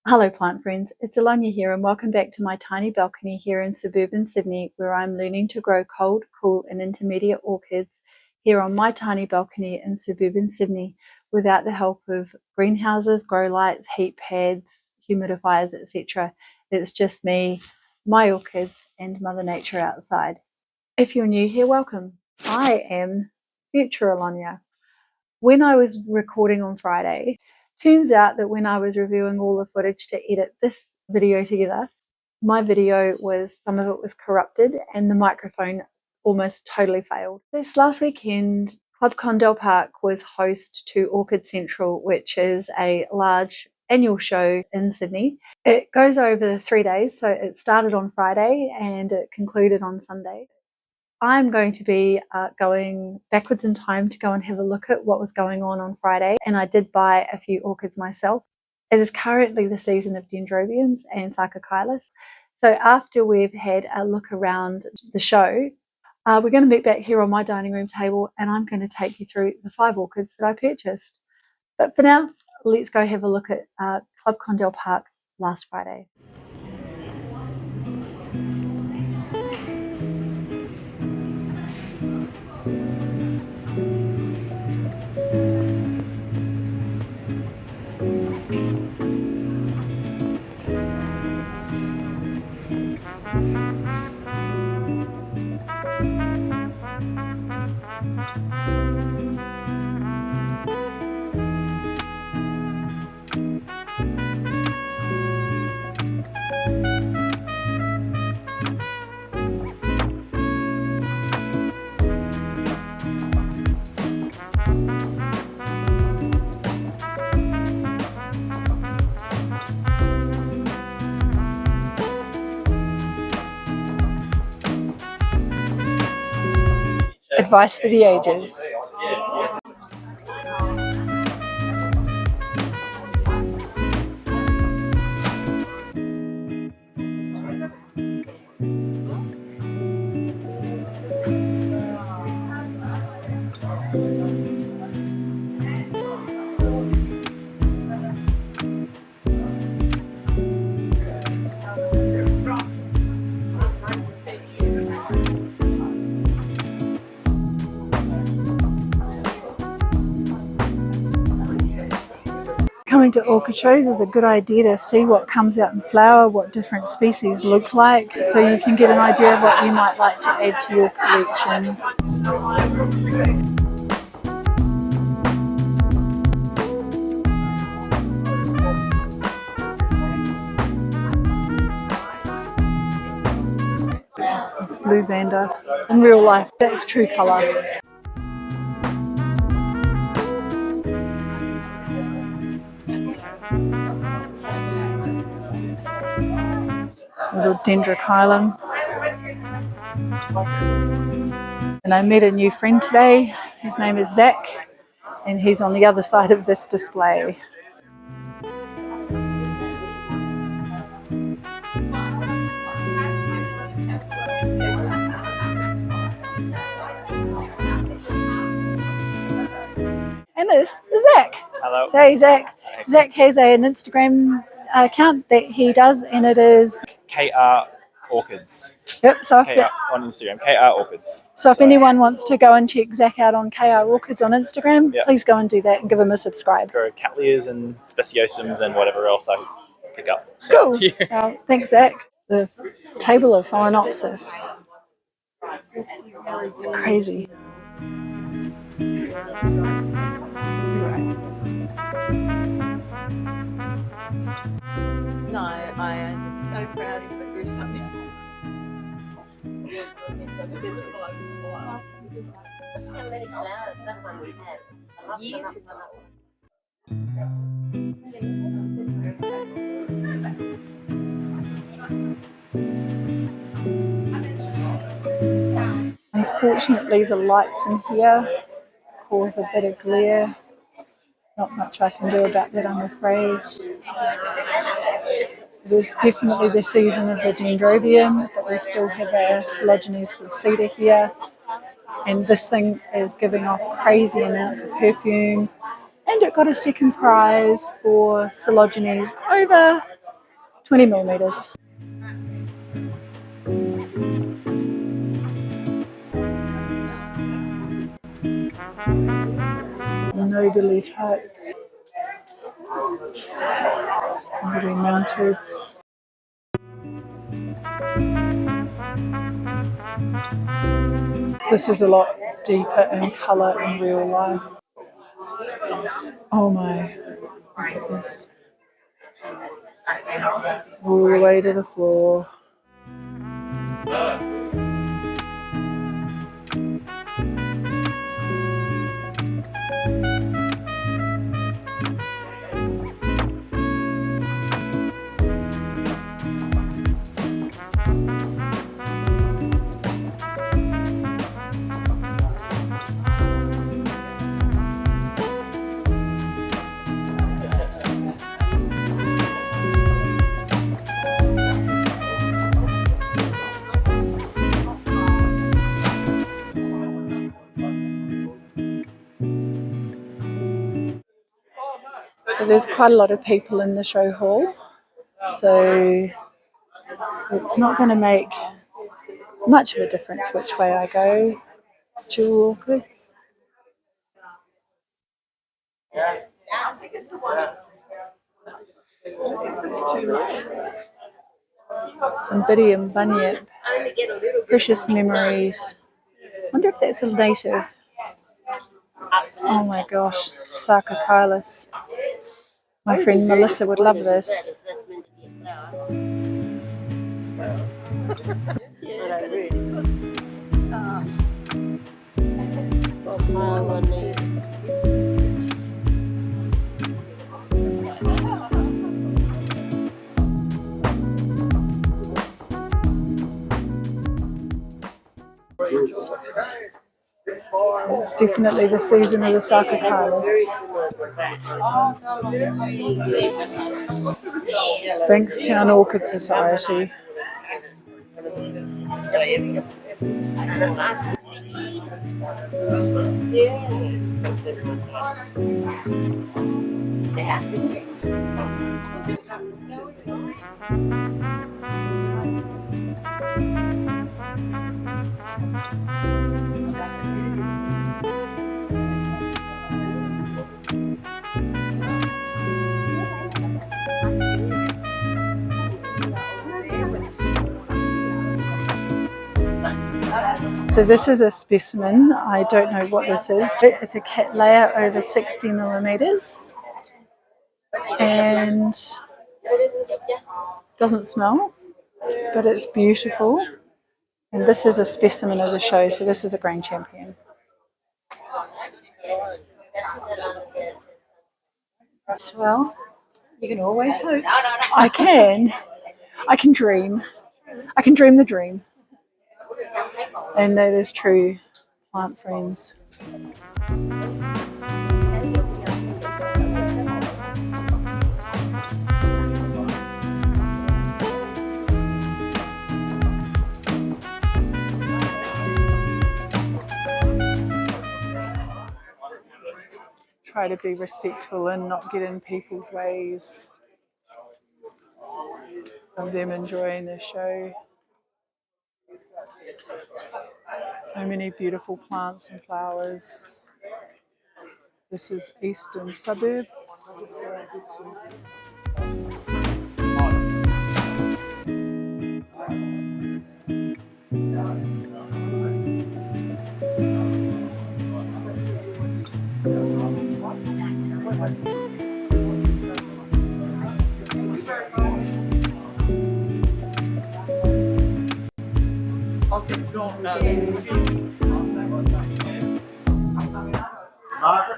Hello plant friends, it's Alanya here and welcome back to my tiny balcony here in suburban Sydney, where I'm learning to grow cold, cool and intermediate orchids here on my tiny balcony in suburban Sydney without the help of greenhouses, grow lights, heat pads, humidifiers, etc. It's just me, my orchids and Mother Nature outside. If you're new here, welcome. I am future Alanya. When I was recording on Friday, turns out that when I was reviewing all the footage to edit this video together, my video some of it was corrupted and the microphone almost totally failed. This last weekend, Club Condell Park was host to Orchid Central, which is a large annual show in Sydney. It goes over 3 days, so it started on Friday and it concluded on Sunday. I'm going to be going backwards in time to go and have a look at what was going on Friday, and I did buy a few orchids myself. It is currently the season of dendrobiums and sarcochilis, so after we've had a look around the show, we're going to meet back here on my dining room table and I'm going to take you through the 5 orchids that I purchased. But for now, let's go have a look at Club Condell Park last Friday. Advice for the ages. Coming to orchid shows is a good idea to see what comes out in flower, what different species look like, so you can get an idea of what you might like to add to your collection. It's blue vanda. In real life, that's true colour. Little dendrochilum. And I met a new friend today. His name is Zach, and he's on the other side of this display. And this is Zach. Hello. Hey Zach. Zach has an Instagram account that he does, and it is KR Orchids. Yep. So KR on Instagram. KR Orchids. So if anyone wants to go and check Zach out on KR Orchids on Instagram, yep, please go and do that and give him a subscribe. Grow Cattleyas and Speciosums and whatever else I pick up. So, cool. Yeah. Thanks, Zach. The table of Phalaenopsis. It's crazy. No, I am just so proud if I do something. Years ago. Unfortunately, the lights in here cause a bit of glare. Not much I can do about that, I'm afraid. It is definitely the season of the dendrobium, but we still have our Coelogenes flaccida here. And this thing is giving off crazy amounts of perfume. And it got a second prize for Coelogenes over 20 millimeters. Nobly types. Nobly mounted. This is a lot deeper in colour in real life. Oh my, look at this. All the way to the floor. So there's quite a lot of people in the show hall. So it's not going to make much of a difference which way I go to Orchid. Some Biddy and Bunyip, Precious Memories. I wonder if that's a native. Oh my gosh, Sarcochilis. My friend Melissa would love this. It's definitely the season of the Sarcochilis. Bankstown Orchid Society. So this is a specimen. I don't know what this is. It's a Cattleya over 60 millimeters and doesn't smell, but it's beautiful. And this is a specimen of the show, so this is a grand champion. Well, you can always hope. I can dream. I can dream the dream. And that is true, plant friends. Try to be respectful and not get in people's ways of them enjoying the show. So many beautiful plants and flowers. This is Eastern Suburbs.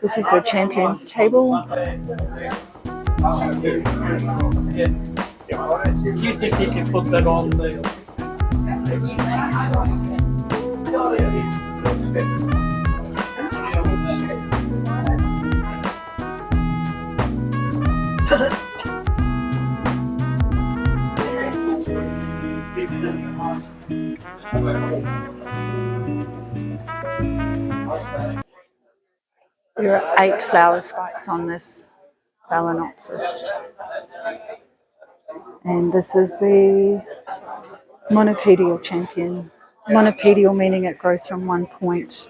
This is the champions table. Do you think you can put that on the... There are 8 flower spikes on this Phalaenopsis. And this is the monopedial champion. Monopedial meaning it grows from one point.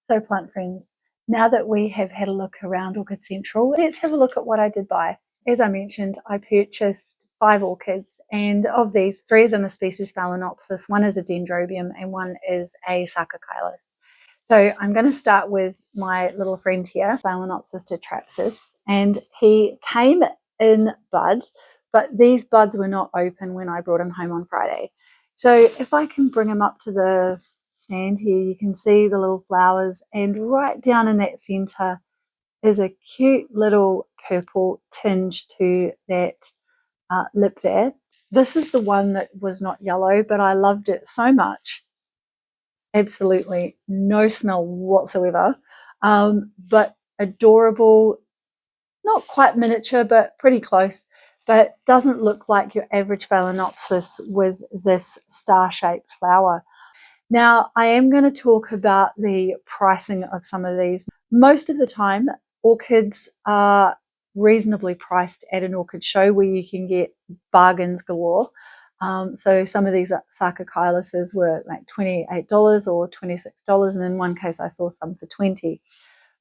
So plant friends, now that we have had a look around Orchid Central, let's have a look at what I did buy. As I mentioned, I purchased 5 orchids, and of these, 3 of them are species Phalaenopsis, 1 is a dendrobium, and 1 is a sarcochyllus. So I'm going to start with my little friend here, Phalaenopsis tetrapsis, and he came in bud, but these buds were not open when I brought him home on Friday. So if I can bring him up to the stand here, you can see the little flowers, and right down in that center is a cute little purple tinge to that lip there. This is the one that was not yellow, but I loved it so much. Absolutely no smell whatsoever, but adorable, not quite miniature, but pretty close, but doesn't look like your average Phalaenopsis with this star-shaped flower. Now, I am going to talk about the pricing of some of these. Most of the time, orchids are reasonably priced at an orchid show where you can get bargains galore. So some of these sarcochyluses were like $28 or $26, and in one case I saw some for $20.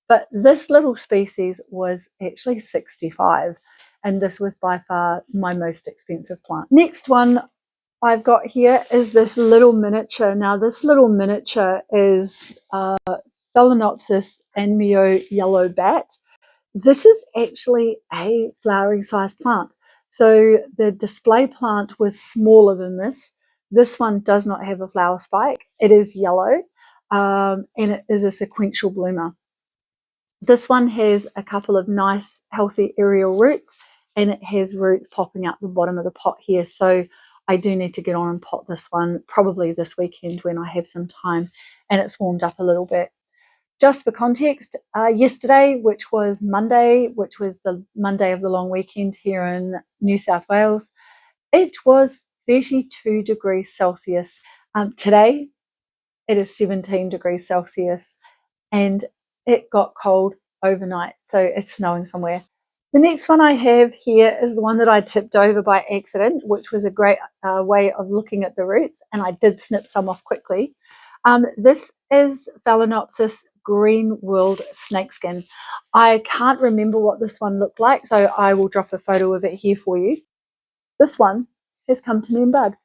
But this little species was actually $65, and this was by far my most expensive plant. Next one I've got here is this little miniature. Now this little miniature is Phalaenopsis Anmio yellow bat. This is actually a flowering size plant. So the display plant was smaller than this. This one does not have a flower spike. It is yellow, and it is a sequential bloomer. This one has a couple of nice healthy aerial roots, and it has roots popping out the bottom of the pot here. So I do need to get on and pot this one probably this weekend when I have some time and it's warmed up a little bit. Just for context, yesterday, which was Monday, which was the Monday of the long weekend here in New South Wales, it was 32 degrees Celsius. Today, it is 17 degrees Celsius, and it got cold overnight, so it's snowing somewhere. The next one I have here is the one that I tipped over by accident, which was a great way of looking at the roots, and I did snip some off quickly. This is Phalaenopsis green world snakeskin. I can't remember what this one looked like, so I will drop a photo of it here for you. This one has come to me in bud.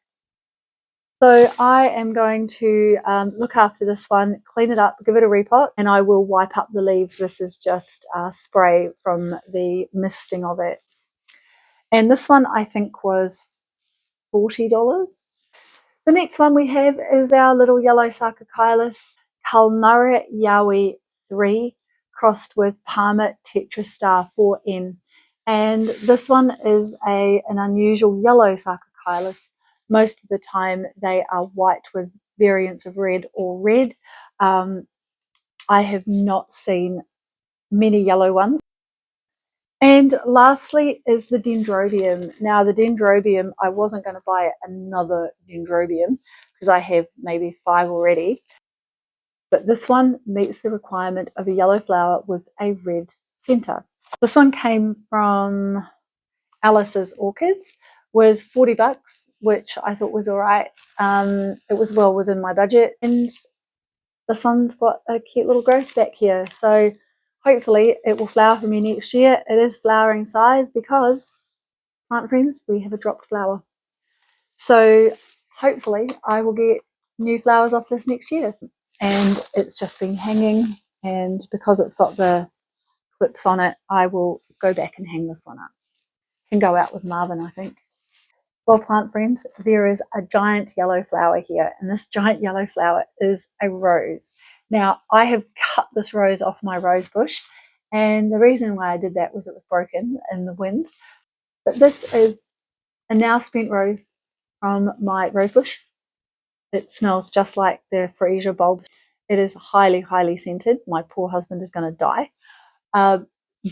So I am going to look after this one, clean it up, give it a repot, and I will wipe up the leaves. This is just spray from the misting of it. And this one I think was $40. The next one we have is our little yellow sarcochyllus, Culnura Yowie 3, crossed with Parma Tetrastar 4N. And this one is an unusual yellow sarcochyllus. Most of the time they are white with variants of red or red. I have not seen many yellow ones. And lastly is the dendrobium. Now the dendrobium, I wasn't going to buy another dendrobium because I have maybe 5 already. But this one meets the requirement of a yellow flower with a red center. This one came from Alice's Orchids, was $40, which I thought was all right. It was well within my budget, and this one's got a cute little growth back here. So hopefully it will flower for me next year. It is flowering size because, plant friends, we have a dropped flower. So hopefully I will get new flowers off this next year. And it's just been hanging, and because it's got the clips on it, I will go back and hang this one up. Can go out with Marvin, I think. Well, plant friends, there is a giant yellow flower here, and this giant yellow flower is a rose. Now, I have cut this rose off my rose bush, and the reason why I did that was it was broken in the winds. But this is a now spent rose from my rose bush. It smells just like the freesia bulbs. It is highly, highly scented. My poor husband is going to die.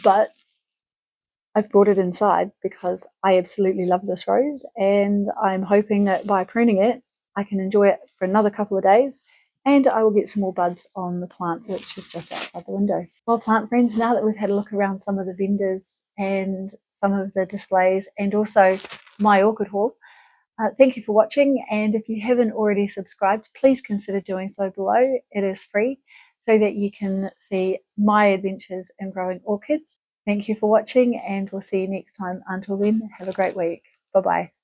But I've brought it inside because I absolutely love this rose, and I'm hoping that by pruning it, I can enjoy it for another couple of days, and I will get some more buds on the plant, which is just outside the window. Well, plant friends, now that we've had a look around some of the vendors and some of the displays and also my orchid haul, thank you for watching, and if you haven't already subscribed, please consider doing so below. It is free, so that you can see my adventures in growing orchids. Thank you for watching, and we'll see you next time. Until then, have a great week. Bye-bye.